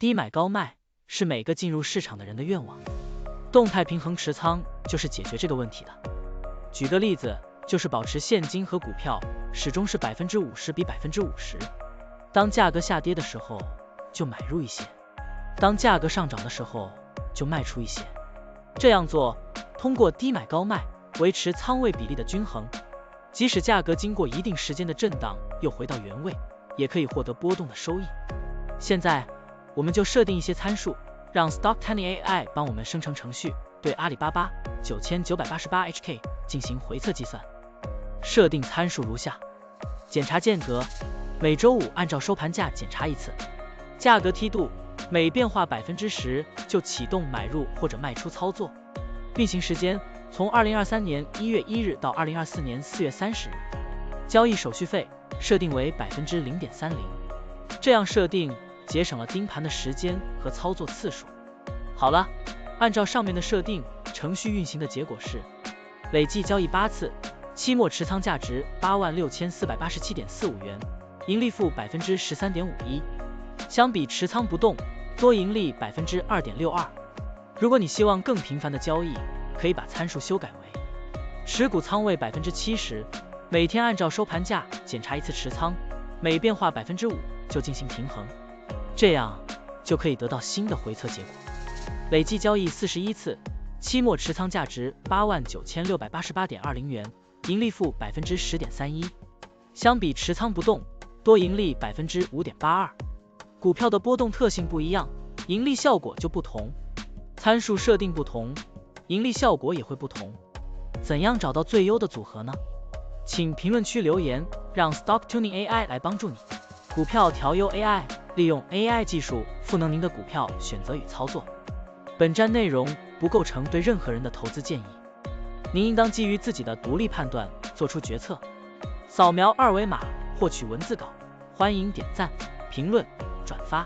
低买高卖是每个进入市场的人的愿望，动态平衡持仓就是解决这个问题的。举个例子，就是保持现金和股票始终是50%比50%，当价格下跌的时候就买入一些，当价格上涨的时候就卖出一些。这样做，通过低买高卖维持仓位比例的均衡，即使价格经过一定时间的震荡又回到原位，也可以获得波动的收益。现在我们就设定一些参数，让 Stock Tuning AI 帮我们生成程序，对阿里巴巴 9988HK 进行回测计算。设定参数如下：检查间隔，每周五按照收盘价检查一次；价格梯度，每变化10%就启动买入或者卖出操作；运行时间从2023年1月1日到2024年4月30日；交易手续费设定为0.30%。这样设定节省了盯盘的时间和操作次数。好了，按照上面的设定，程序运行的结果是累计交易8次，期末持仓价值86487.45元，盈利负13.51%，相比持仓不动，多盈利2.62%。如果你希望更频繁的交易，可以把参数修改为持股仓位70%，每天按照收盘价检查一次持仓，每变化5%就进行平衡，这样就可以得到新的回测结果。累计交易41次，期末持仓价值89688.20元，盈利负10.31%，相比持仓不动，多盈利5.82%。股票的波动特性不一样，盈利效果就不同，参数设定不同，盈利效果也会不同。怎样找到最优的组合呢？请评论区留言，让 Stock Tuning AI 来帮助你。股票调优 AI， 利用 AI 技术赋能您的股票选择与操作。本站内容不构成对任何人的投资建议，您应当基于自己的独立判断做出决策。扫描二维码获取文字稿，欢迎点赞、评论、转发。